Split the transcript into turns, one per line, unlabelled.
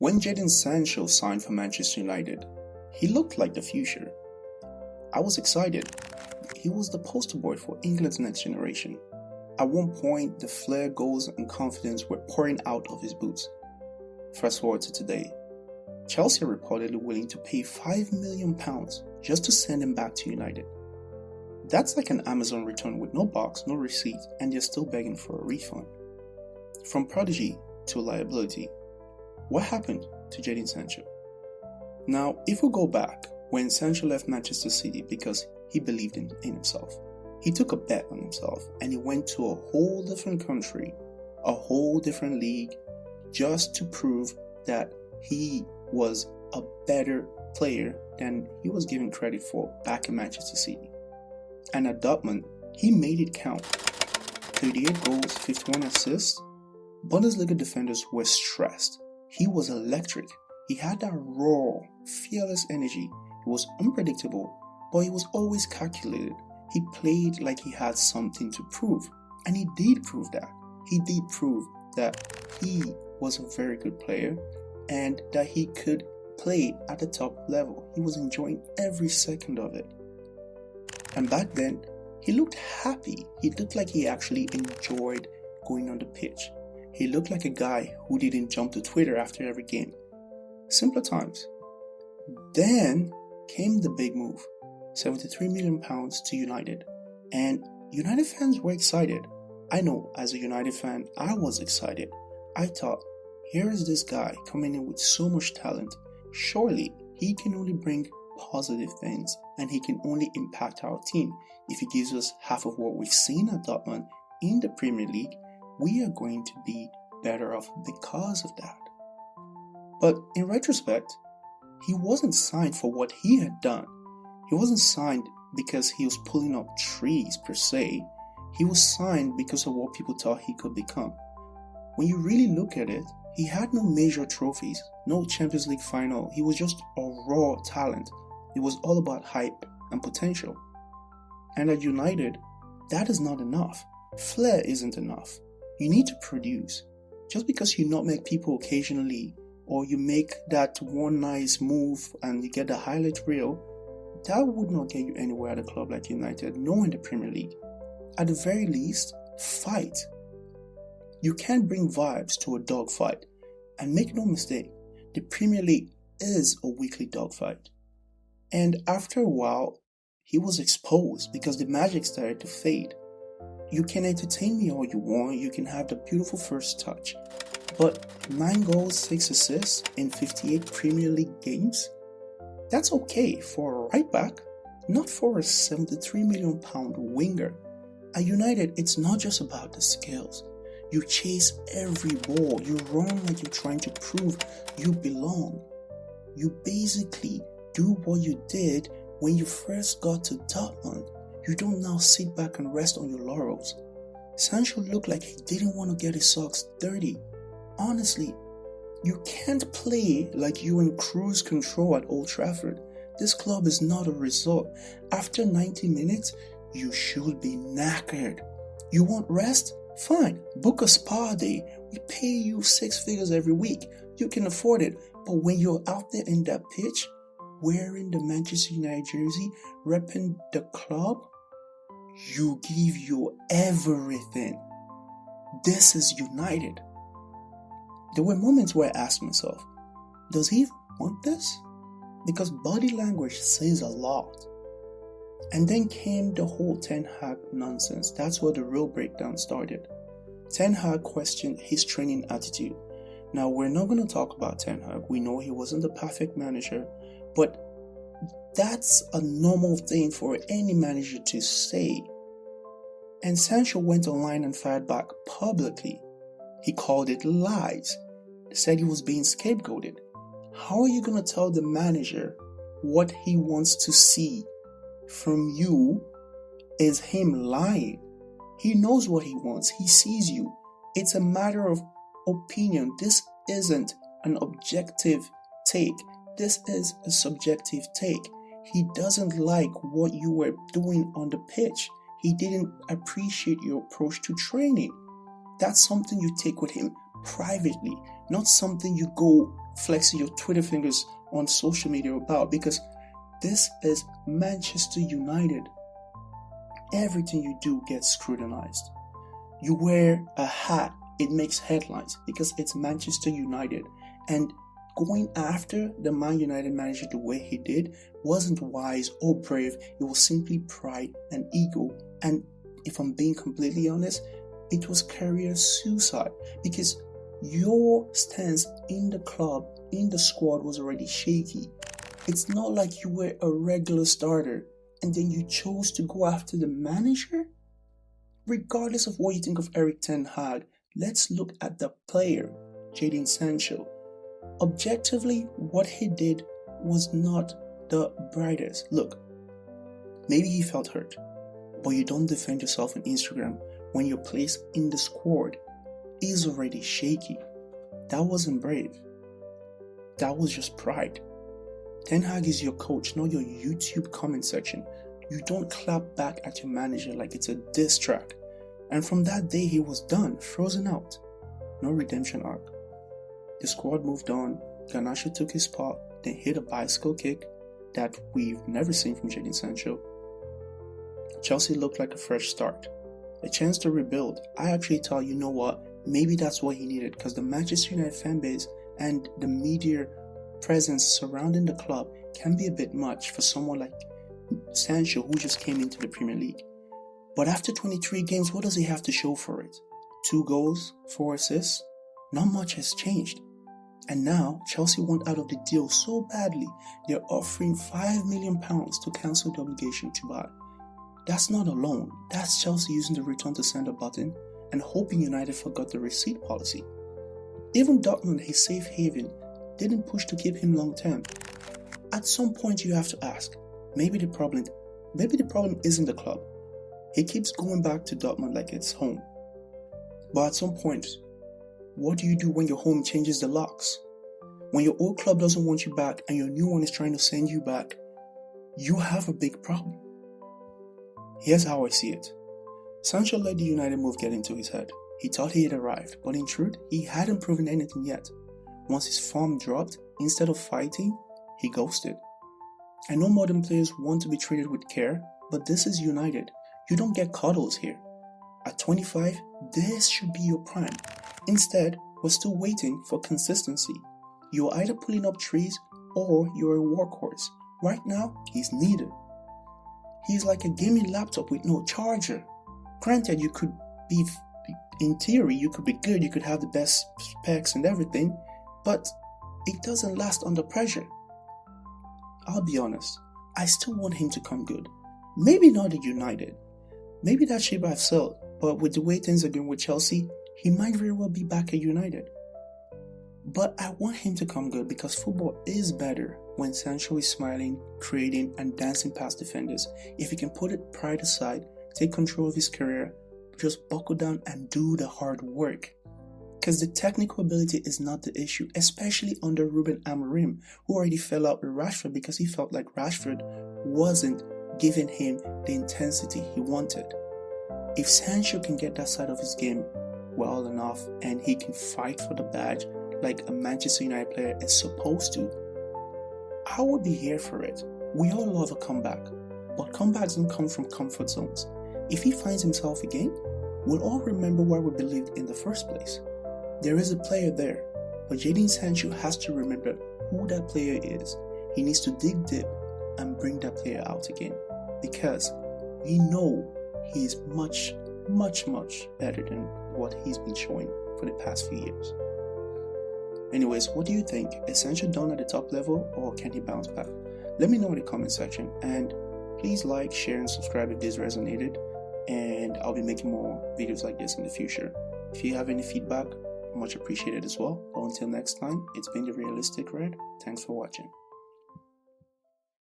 When Jadon Sancho signed for Manchester United, he looked like the future. I was excited. He was the poster boy for England's next generation. At one point, the flair, goals and confidence were pouring out of his boots. Fast forward to today. Chelsea are reportedly willing to pay £5 million just to send him back to United. That's like an Amazon return with no box, no receipt, and they're still begging for a refund. From Prodigy to Liability, what happened to Jadon Sancho? Now, if we go back, when Sancho left Manchester City because he believed in himself, he took a bet on himself and he went to a whole different country, a whole different league, just to prove that he was a better player than he was given credit for back in Manchester City. And at Dortmund, he made it count. 38 goals, 51 assists. Bundesliga defenders were stressed. He was electric. He had that raw, fearless energy. He was unpredictable, but he was always calculated. He played like he had something to prove. And he did prove that. He did prove that he was a very good player and that he could play at the top level. He was enjoying every second of it. And back then, he looked happy. He looked like he actually enjoyed going on the pitch. He looked like a guy who didn't jump to Twitter after every game. Simpler times. Then came the big move. £73 million to United. And United fans were excited. I know, as a United fan, I was excited. I thought, here is this guy coming in with so much talent. Surely, he can only bring positive things and he can only impact our team. If he gives us half of what we've seen at Dortmund in the Premier League, we are going to be better off because of that. But in retrospect, he wasn't signed for what he had done. He wasn't signed because he was pulling up trees per se. He was signed because of what people thought he could become. When you really look at it, he had no major trophies, no Champions League final. He was just a raw talent. It was all about hype and potential. And at United, that is not enough. Flair isn't enough. You need to produce. Just because you not make people occasionally, or you make that one nice move and you get the highlight reel, that would not get you anywhere at a club like United, nor in the Premier League. At the very least, fight. You can't bring vibes to a dogfight. And make no mistake, the Premier League is a weekly dogfight. And after a while, he was exposed because the magic started to fade. You can entertain me all you want, you can have the beautiful first touch, but 9 goals, 6 assists in 58 Premier League games? That's okay for a right back, not for a £73 million winger. At United, it's not just about the skills. You chase every ball, you run like you're trying to prove you belong. You basically do what you did when you first got to Dortmund. You don't now sit back and rest on your laurels. Sancho looked like he didn't want to get his socks dirty. Honestly, you can't play like you're in cruise control at Old Trafford. This club is not a resort. After 90 minutes, you should be knackered. You want rest? Fine, book a spa day. We pay you 6 figures every week. You can afford it. But when you're out there in that pitch, wearing the Manchester United jersey, repping the club, you give your everything. This is United. There were moments where I asked myself, does he even want this? Because body language says a lot. And then came the whole Ten Hag nonsense. That's where the real breakdown started. Ten Hag questioned his training attitude. Now, we're not going to talk about Ten Hag. We know he wasn't the perfect manager, but that's a normal thing for any manager to say. And Sancho went online and fired back publicly. He called it lies. Said he was being scapegoated. How are you going to tell the manager what he wants to see from you is him lying? He knows what he wants. He sees you. It's a matter of opinion. This isn't an objective take. This is a subjective take. He doesn't like what you were doing on the pitch. He didn't appreciate your approach to training. That's something you take with him privately, not something you go flexing your Twitter fingers on social media about, because this is Manchester United. Everything you do gets scrutinized. You wear a hat, it makes headlines because it's Manchester United. And going after the Man United manager the way he did wasn't wise or brave. It was simply pride and ego. And if I'm being completely honest, it was career suicide, because your stance in the club, in the squad, was already shaky. It's not like you were a regular starter and then you chose to go after the manager. Regardless of what you think of Erik Ten Hag, let's look at the player, Jadon Sancho. Objectively, what he did was not the brightest. Look, maybe he felt hurt, but you don't defend yourself on Instagram when your place in the squad is already shaky. That wasn't brave. That was just pride. Ten Hag is your coach, not your YouTube comment section. You don't clap back at your manager like it's a diss track. And from that day, he was done, frozen out. No redemption arc. The squad moved on. Garnacho took his spot, then hit a bicycle kick that we've never seen from Jadon Sancho. Chelsea looked like a fresh start. A chance to rebuild. I actually thought, you know what, maybe that's what he needed, because the Manchester United fan base and the media presence surrounding the club can be a bit much for someone like Sancho, who just came into the Premier League. But after 23 games, what does he have to show for it? 2 goals, 4 assists? Not much has changed. And now, Chelsea want out of the deal so badly, they're offering £5 million to cancel the obligation to buy. That's not a loan. That's Chelsea using the return to sender button and hoping United forgot the receipt policy. Even Dortmund, his safe haven, didn't push to keep him long term. At some point, you have to ask, maybe the problem isn't the club. He keeps going back to Dortmund like it's home. But at some point, what do you do when your home changes the locks? When your old club doesn't want you back and your new one is trying to send you back, you have a big problem. Here's how I see it. Sancho let the United move get into his head. He thought he had arrived, but in truth, he hadn't proven anything yet. Once his form dropped, instead of fighting, he ghosted. I know modern players want to be treated with care, but this is United. You don't get cuddles here. At 25, this should be your prime. Instead, we're still waiting for consistency. You're either pulling up trees or you're a workhorse. Right now, he's neither. He's like a gaming laptop with no charger. Granted, you could be, in theory, you could be good, you could have the best specs and everything, but it doesn't last under pressure. I'll be honest, I still want him to come good. Maybe not at United. Maybe that ship I've sailed, but with the way things are going with Chelsea, he might very well be back at United. But I want him to come good because football is better when Sancho is smiling, creating, and dancing past defenders. If he can put it pride aside, take control of his career, just buckle down and do the hard work. Because the technical ability is not the issue, especially under Ruben Amorim, who already fell out with Rashford because he felt like Rashford wasn't giving him the intensity he wanted. If Sancho can get that side of his game well enough and he can fight for the badge like a Manchester United player is supposed to, I would be here for it. We all love a comeback, but comebacks don't come from comfort zones. If he finds himself again, we'll all remember why we believed in the first place. There is a player there, but Jadon Sancho has to remember who that player is. He needs to dig deep and bring that player out again, because we know he is much, much, much better than what he's been showing for the past few years. Anyways, what do you think? Is Sancho done at the top level, or can he bounce back? Let me know in the comment section, and please like, share, and subscribe if this resonated, and I'll be making more videos like this in the future. If you have any feedback, much appreciated as well. But until next time, it's been the Realistic Red. Thanks for watching.